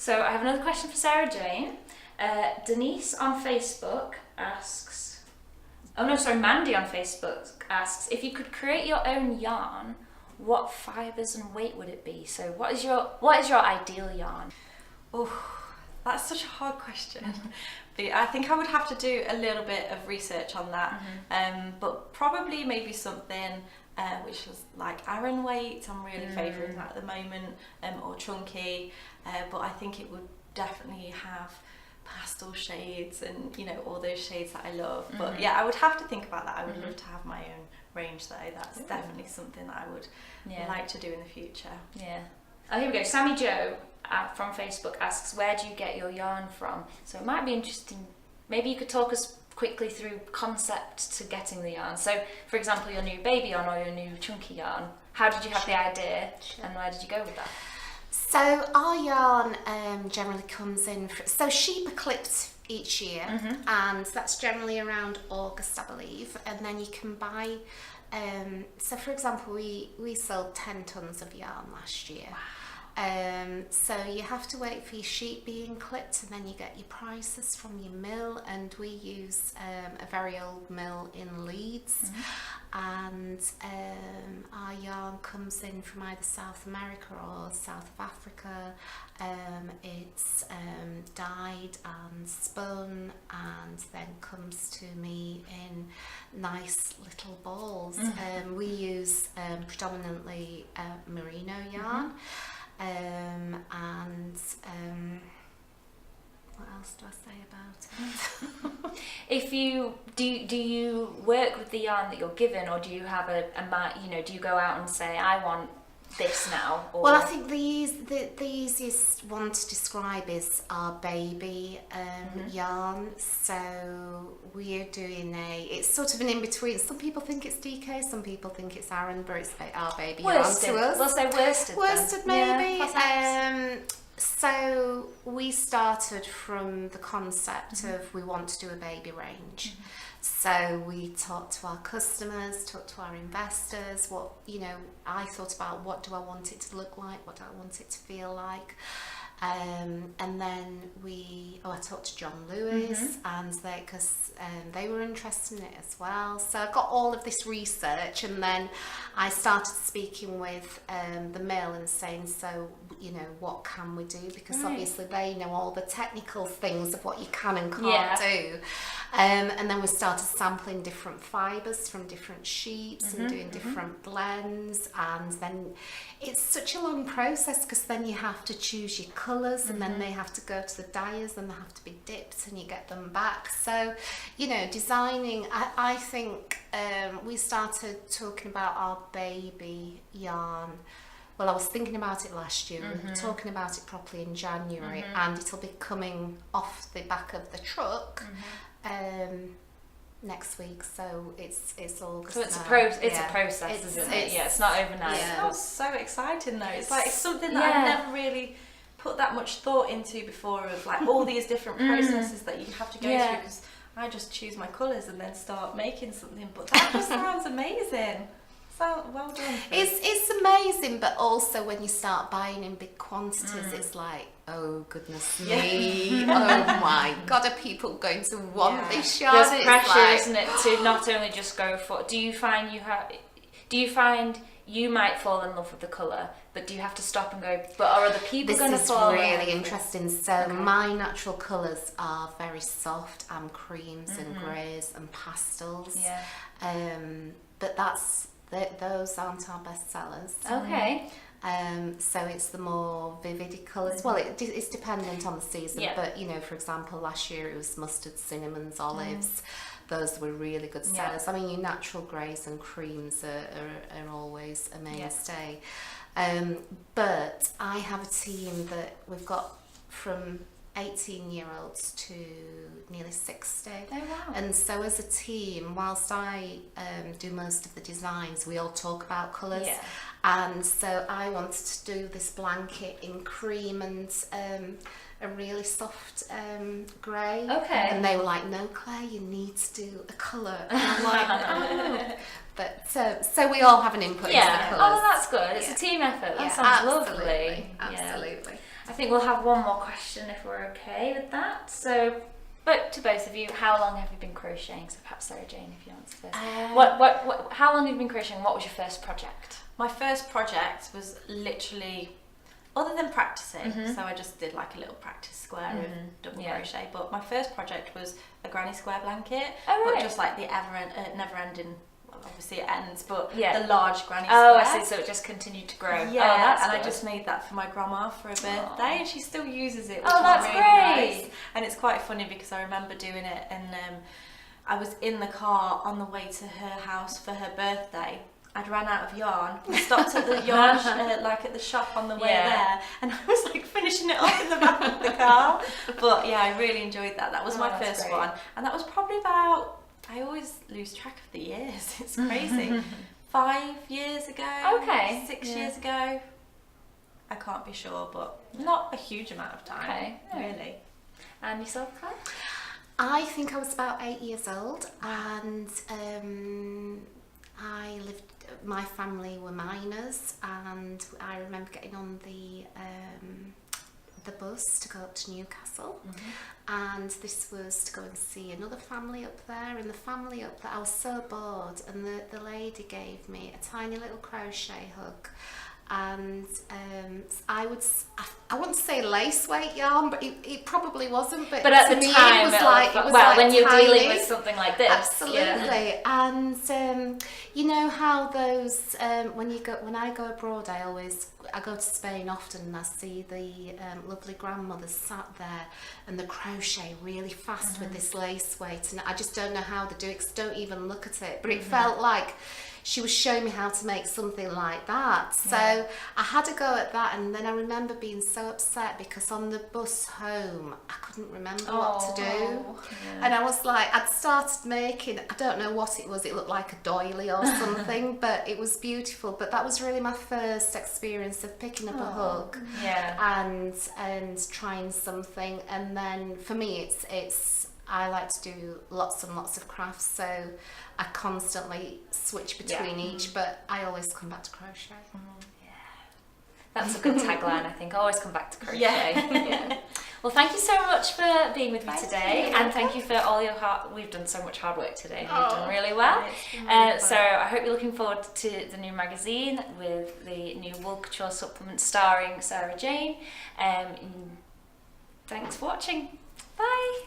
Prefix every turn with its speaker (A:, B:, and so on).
A: So I have another question for Sarah-Jayne. Denise on Facebook asks, Mandy on Facebook asks, if you could create your own yarn, what fibres and weight would it be? So what is your ideal yarn?
B: Oh, that's such a hard question. But I think I would have to do a little bit of research on that. But probably maybe something which was like Aran weight. I'm really favouring that at the moment, or chunky. But I think it would definitely have pastel shades and, you know, all those shades that I love. But yeah, I would have to think about that. I would love to have my own range though. That's definitely something that I would like to do in the future.
A: Yeah. Oh, here we go. Sammy Joe from Facebook asks, where do you get your yarn from? So it might be interesting. Maybe you could talk us quickly through concept to getting the yarn. So, for example, your new baby yarn or your new chunky yarn. How did you have the idea, and where did you go with that?
C: So our yarn generally comes in. So sheep are clipped each year, and that's generally around August, I believe. And then you can buy. So, for example, we sold 10 tons of yarn last year.
A: Wow.
C: So you have to wait for your sheep being clipped, and then you get your prices from your mill, and we use a very old mill in Leeds, and our yarn comes in from either South America or South of Africa. It's dyed and spun and then comes to me in nice little balls. We use predominantly merino yarn. What else do I say about it?
A: If you do you work with the yarn that you're given, or do you have do you go out and say, I want this now? Or?
C: Well, I think the easiest one to describe is our baby yarn. So we're doing it's sort of an in-between. Some people think it's DK, some people think it's Aran, but it's our baby
A: worsted
C: yarn to us.
A: We'll say worsted.
C: Worsted maybe.
A: Yeah,
C: so we started from the concept of we want to do a baby range. So we talked to our customers, talked to our investors, I thought about what do I want it to look like, what do I want it to feel like. And then I talked to John Lewis, and they were interested in it as well. So I got all of this research, and then I started speaking with the mill and saying, so, what can we do? Because obviously they know all the technical things of what you can and can't do. And then we started sampling different fibres from different sheets and doing different blends. And then it's such a long process, because then you have to choose your colours, and then they have to go to the dyers, and they have to be dipped, and you get them back. So, designing, I think we started talking about our baby yarn. Well, I was thinking about it last year. We were talking about it properly in January, and it'll be coming off the back of the truck next week. So it's August.
A: So it's a process, isn't it? Yeah, it's not overnight.
B: It sounds so exciting though. It's like it's something that I've never really put that much thought into before, of like all these different processes that you have to go through, because I just choose my colours and then start making something. But that just sounds amazing. So well done.
C: It's amazing, but also when you start buying in big quantities, it's like, oh goodness me, oh my god, are people going to want this yarn?
A: There's pressure, isn't it, to not only just go for. Do you find you might fall in love with the colour, but do you have to stop and go, but are other people going to fall in love?
C: This is really interesting. So my natural colours are very soft, and creams and greys and pastels. But those aren't our best sellers.
A: Okay.
C: So it's the more vivid colours. Well, it's dependent on the season, but for example, last year it was mustard, cinnamons, olives. Those were really good sellers. I mean, your natural greys and creams are always a mainstay. But I have a team that we've got from 18-year-olds to nearly 60.
A: Oh, wow.
C: And so as a team, whilst I do most of the designs, we all talk about colours. And so I wanted to do this blanket in cream and a really soft grey.
A: Okay.
C: And they were like, no, Claire, you need to do a colour. And I'm like, oh. But so we all have an input into the colours.
A: Oh, that's good. It's a team effort. That sounds lovely.
C: Absolutely.
A: I think we'll have one more question if we're okay with that. So, but to both of you, how long have you been crocheting? So perhaps Sarah-Jayne, if you answer first. How long have you been crocheting? What was your first project?
B: My first project was literally, other than practicing, so I just did like a little practice square of double crochet, but my first project was a granny square blanket, but just like the never-ending, well, obviously it ends, but the large granny square.
A: Oh, I see, so it just continued to grow.
B: Yeah,
A: that's
B: and
A: good.
B: I just made that for my grandma for her birthday, and she still uses it, which
A: that's
B: is really
A: great.
B: nice. And it's quite funny because I remember doing it, and I was in the car on the way to her house for her birthday. I'd ran out of yarn. We stopped at the yarn, like at the shop on the way there, and I was like finishing it off in the back of the car. But yeah, I really enjoyed that. That was my first one, and that was probably about, I always lose track of the years. It's crazy. 5 years ago.
A: Okay.
B: 6 years ago. I can't be sure, but not a huge amount of time.
A: Okay.
B: Really.
A: And yourself, Claire?
C: I think I was about 8 years old, and my family were miners, and I remember getting on the bus to go up to Newcastle, and this was to go and see another family up there, and the family up there, I was so bored, and the lady gave me a tiny little crochet hook, and I wouldn't say lace weight yarn, but it probably wasn't. But
A: at
C: to
A: the
C: me,
A: time,
C: it was like
A: when you're
C: tiny.
A: dealing with something like this,
C: Absolutely. And you know how those when I go abroad, I go to Spain often, and I see the lovely grandmothers sat there and the crochet really fast with this lace weight, and I just don't know how they do it, 'cause don't even look at it, but it felt like she was showing me how to make something like that. So I had a go at that, and then I remember being so upset because on the bus home I couldn't remember what to do. And I was like, I'd started making, I don't know what it was, it looked like a doily or something, but it was beautiful. But that was really my first experience of picking up a hook and trying something. And then for me, it's I like to do lots and lots of crafts, so I constantly switch between each, but I always come back to crochet.
A: That's a good tagline, I think. Always come back to crochet. Well, thank you so much for being with me today, and thank you for all your we've done so much hard work today. You've done really well. So I hope you're looking forward to the new magazine with the new Wool Couture supplement starring Sarah-Jayne. Thanks for watching. Bye.